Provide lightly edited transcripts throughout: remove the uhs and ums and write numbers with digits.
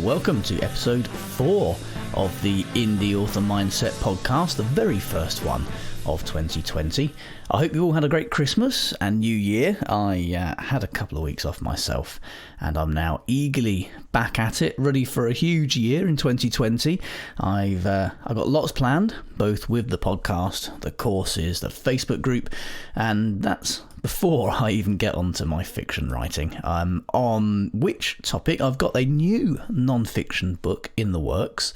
and welcome to episode 4 of the Indie Author Mindset podcast, the very first one of 2020. I hope you all had a great Christmas and New Year. I had a couple of weeks off myself and I'm now eagerly back at it, ready for a huge year in 2020. I've got lots planned, both with the podcast, the courses, the Facebook group, and that's before I even get onto my fiction writing. On which topic I've got a new non-fiction book in the works,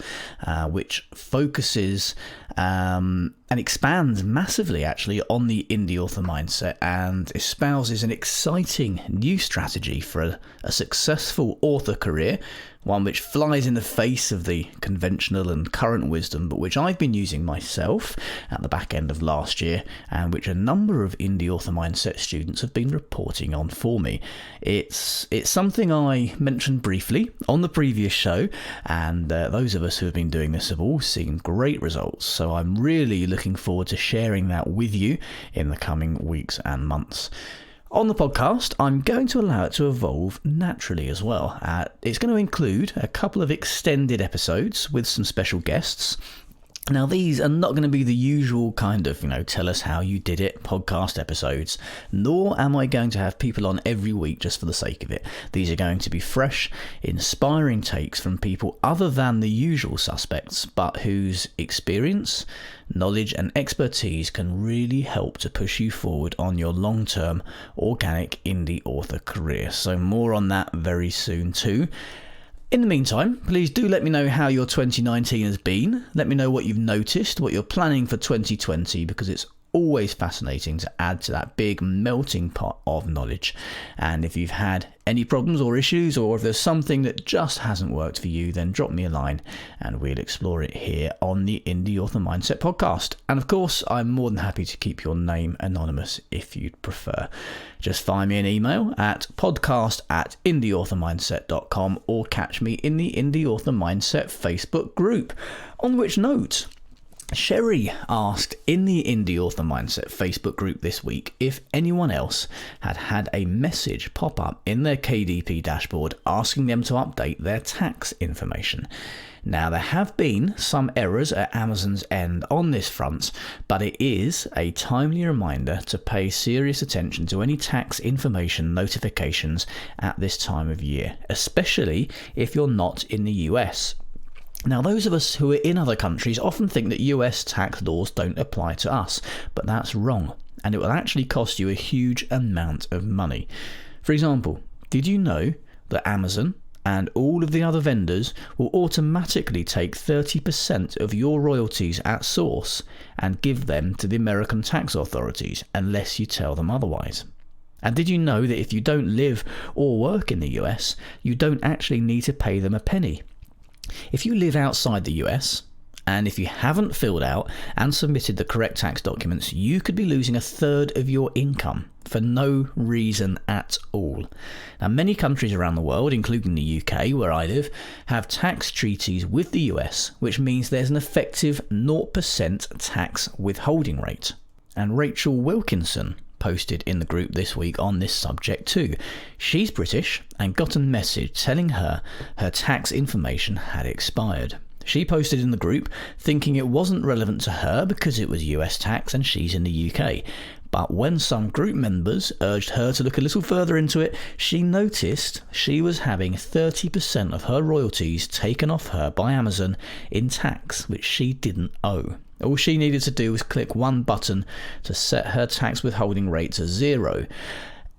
which focuses and expands massively actually on the indie author mindset and espouses an exciting new strategy for a successful author career, one which flies in the face of the conventional and current wisdom, but which I've been using myself at the back end of last year and which a number of indie author mindset students have been reporting on for me. It's something I mentioned briefly on the previous show, and those of us who have been doing this have all seen great results, so I'm really looking forward to sharing that with you in the coming weeks and months. On the podcast, I'm going to allow it to evolve naturally as well. It's going to include a couple of extended episodes with some special guests. Now, these are not going to be the usual kind of, tell us how you did it podcast episodes, nor am I going to have people on every week just for the sake of it. These are going to be fresh, inspiring takes from people other than the usual suspects, but whose experience, knowledge and expertise can really help to push you forward on your long-term organic indie author career. So more on that very soon too. In the meantime, please do let me know how your 2019 has been. Let me know what you've noticed, what you're planning for 2020, because it's always fascinating to add to that big melting pot of knowledge. And if you've had any problems or issues, or if there's something that just hasn't worked for you, then drop me a line and we'll explore it here on the Indie Author Mindset podcast. And of course, I'm more than happy to keep your name anonymous if you'd prefer. Just find me an email at podcast@indieauthormindset.com or catch me in the Indie Author Mindset Facebook group. On which note, Sherry asked in the Indie Author Mindset Facebook group this week if anyone else had a message pop up in their KDP dashboard asking them to update their tax information. Now, there have been some errors at Amazon's end on this front, but it is a timely reminder to pay serious attention to any tax information notifications at this time of year, especially if you're not in the US. Now, those of us who are in other countries often think that US tax laws don't apply to us, but that's wrong, and it will actually cost you a huge amount of money. For example, did you know that Amazon and all of the other vendors will automatically take 30% of your royalties at source and give them to the American tax authorities unless you tell them otherwise? And did you know that if you don't live or work in the US, you don't actually need to pay them a penny? If you live outside the US, and if you haven't filled out and submitted the correct tax documents, you could be losing a third of your income for no reason at all. Now, many countries around the world, including the UK, where I live, have tax treaties with the US, which means there's an effective 0% tax withholding rate. And Rachel Wilkinson posted in the group this week on this subject too. She's British and got a message telling her tax information had expired. She posted in the group thinking it wasn't relevant to her because it was US tax and she's in the UK. But when some group members urged her to look a little further into it, she noticed she was having 30% of her royalties taken off her by Amazon in tax, which she didn't owe. All she needed to do was click one button to set her tax withholding rate to 0.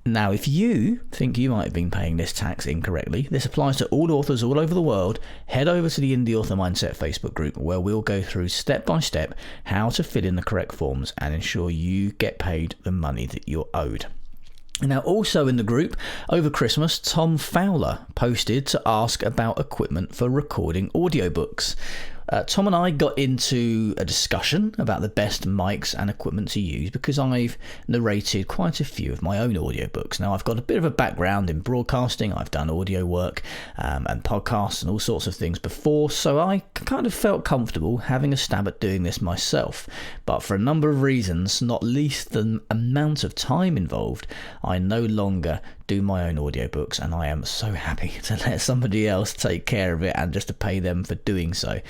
Now, if you think you might have been paying this tax incorrectly, this applies to all authors all over the world, head over to the Indie Author Mindset Facebook group where we'll go through step by step how to fill in the correct forms and ensure you get paid the money that you're owed. Now, also in the group over Christmas, Tom Fowler posted to ask about equipment for recording audiobooks. Tom and I got into a discussion about the best mics and equipment to use because I've narrated quite a few of my own audiobooks. Now, I've got a bit of a background in broadcasting. I've done audio work and podcasts and all sorts of things before, so I kind of felt comfortable having a stab at doing this myself. But for a number of reasons, not least the amount of time involved, I no longer do my own audiobooks, and I am so happy to let somebody else take care of it and just to pay them for doing so.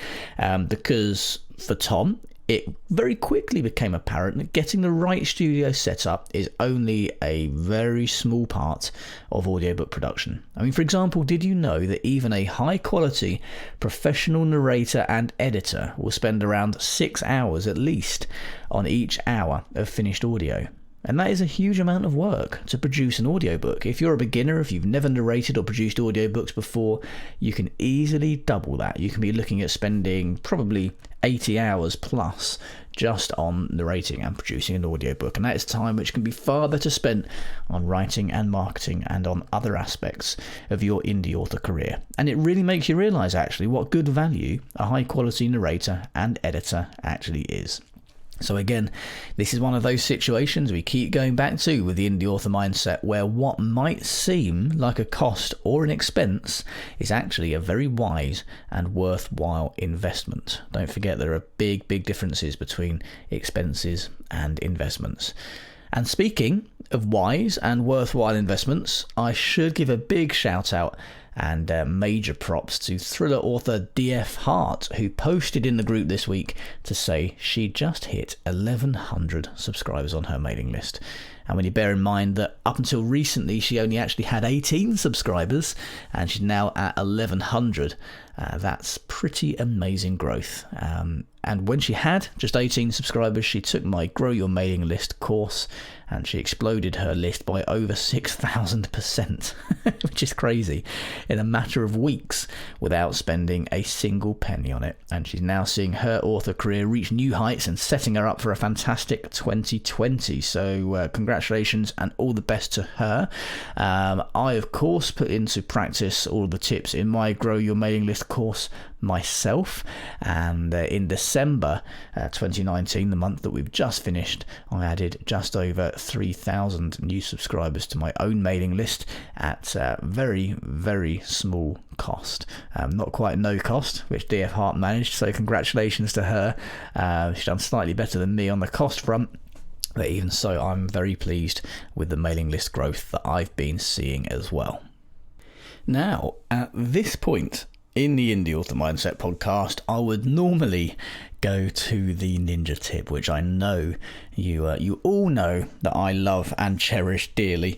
Because for Tom, it very quickly became apparent that getting the right studio set up is only a very small part of audiobook production. I mean, for example, did you know that even a high quality professional narrator and editor will spend around 6 hours at least on each hour of finished audio? And that is a huge amount of work to produce an audiobook. If you're a beginner, if you've never narrated or produced audiobooks before, you can easily double that. You can be looking at spending probably 80 hours plus just on narrating and producing an audiobook. And that is time which can be far better spent on writing and marketing and on other aspects of your indie author career. And it really makes you realise actually what good value a high quality narrator and editor actually is. So again, this is one of those situations we keep going back to with the indie author mindset, where what might seem like a cost or an expense is actually a very wise and worthwhile investment. Don't forget there are big differences between expenses and investments. And speaking of wise and worthwhile investments, I should give a big shout out and major props to thriller author DF Hart, who posted in the group this week to say she just hit 1,100 subscribers on her mailing list. And when you bear in mind that up until recently she only actually had 18 subscribers and she's now at 1,100, that's pretty amazing growth. And when she had just 18 subscribers, she took my Grow Your Mailing List course and she exploded her list by over 6,000%, which is crazy, in a matter of weeks without spending a single penny on it. And she's now seeing her author career reach new heights and setting her up for a fantastic 2020. So congratulations and all the best to her. I, of course, put into practice all the tips in my Grow Your Mailing List course myself, and in December 2019, the month that we've just finished, I added just over 3,000 new subscribers to my own mailing list at very small cost. Not quite no cost, which DF Hart managed, so congratulations to her. She's done slightly better than me on the cost front. But even so, I'm very pleased with the mailing list growth that I've been seeing as well. Now, at this point in the Indie Author Mindset podcast, I would normally go to the ninja tip, which I know you all know that I love and cherish dearly.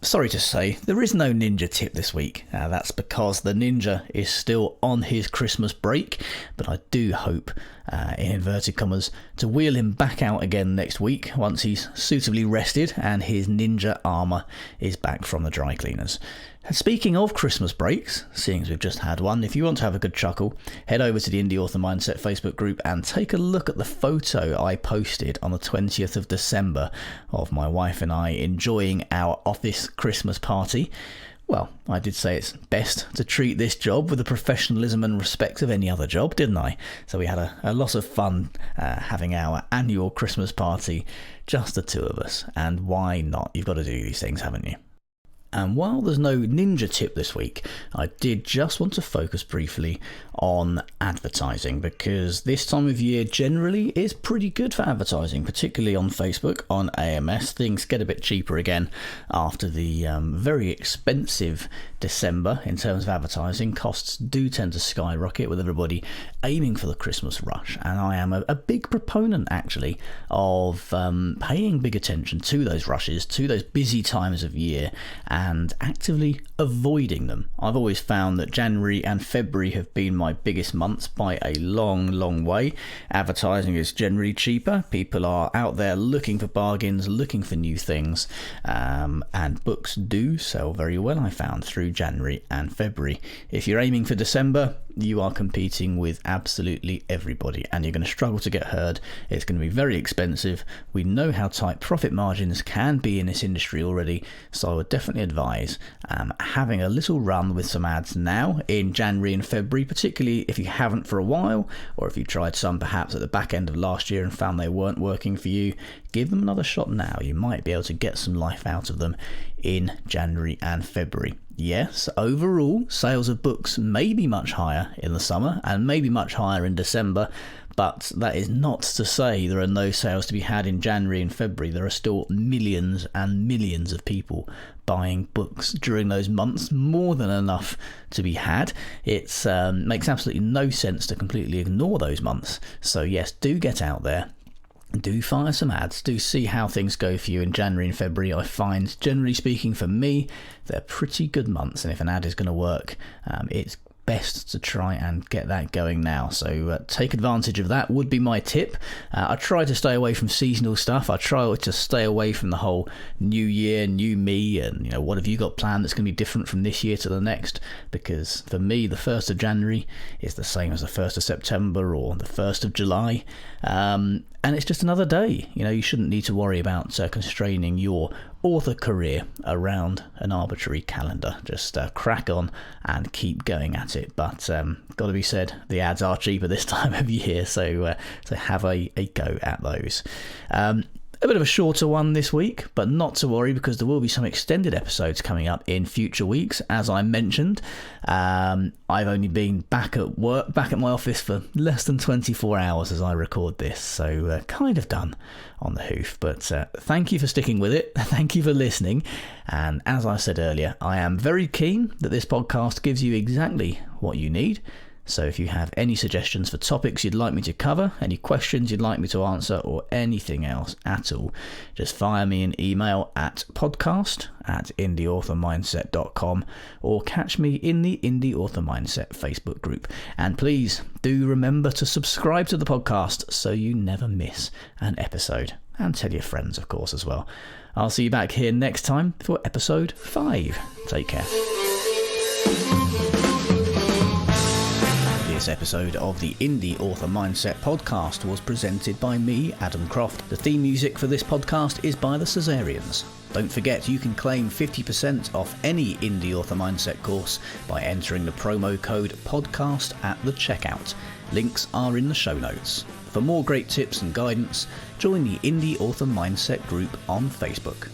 Sorry to say, there is no ninja tip this week. That's because the ninja is still on his Christmas break, but I do hope, in inverted commas, to wheel him back out again next week once he's suitably rested and his ninja armour is back from the dry cleaners. And speaking of Christmas breaks, seeing as we've just had one, if you want to have a good chuckle, head over to the Indie Author Mindset Facebook group and take a look at the photo I posted on the 20th of December of my wife and I enjoying our office Christmas party. Well, I did say it's best to treat this job with the professionalism and respect of any other job, didn't I? So we had a lot of fun having our annual Christmas party, just the two of us. And why not? You've got to do these things, haven't you? And while there's no ninja tip this week, I did just want to focus briefly on advertising, because this time of year generally is pretty good for advertising, particularly on Facebook, on AMS. Things get a bit cheaper again after the very expensive December in terms of advertising. Costs do tend to skyrocket with everybody aiming for the Christmas rush, and I am a big proponent actually of paying big attention to those rushes, to those busy times of year, and actively avoiding them. I've always found that January and February have been my biggest months by a long way. Advertising is generally cheaper. People are out there looking for bargains, looking for new things, and books do sell very well, I found, through January and February. If you're aiming for December, you are competing with absolutely everybody and you're going to struggle to get heard. It's going to be very expensive. We know how tight profit margins can be in this industry already, so I would definitely advise having a little run with some ads now in January and February, particularly if you haven't for a while, or if you tried some perhaps at the back end of last year and found they weren't working for you. Give them another shot now. You might be able to get some life out of them in January and February. Yes, overall, sales of books may be much higher in the summer and maybe much higher in December, But that is not to say there are no sales to be had in January and February. There are still millions and millions of people buying books during those months, more than enough to be had. It makes absolutely no sense to completely ignore those months. So yes, do get out there. Do fire some ads. Do see how things go for you in January and February. I find, generally speaking, for me, they're pretty good months. And if an ad is going to work, it's best to try and get that going now. So take advantage of that would be my tip. I try to stay away from seasonal stuff. I try to stay away from the whole new year, new me, and what have you got planned that's going to be different from this year to the next, because for me the 1st of January is the same as the 1st of September or the 1st of July, and it's just another day. You shouldn't need to worry about constraining your author career around an arbitrary calendar. Just crack on and keep going at it. But got to be said, the ads are cheaper this time of year, so have a go at those. A bit of a shorter one this week, but not to worry, because there will be some extended episodes coming up in future weeks. As I mentioned, I've only been back at work, back at my office for less than 24 hours as I record this, so kind of done on the hoof. But thank you for sticking with it. Thank you for listening. And as I said earlier, I am very keen that this podcast gives you exactly what you need. So if you have any suggestions for topics you'd like me to cover, any questions you'd like me to answer, or anything else at all, just fire me an email at podcast@indieauthormindset.com, or catch me in the Indie Author Mindset Facebook group. And please do remember to subscribe to the podcast so you never miss an episode. And tell your friends, of course, as well. I'll see you back here next time for episode 5. Take care. This episode of the Indie Author Mindset podcast was presented by me, Adam Croft. The theme music for this podcast is by the Caesareans. Don't forget, you can claim 50% off any Indie Author Mindset course by entering the promo code podcast at the checkout. Links are in the show notes. For more great tips and guidance, join the Indie Author Mindset group on Facebook.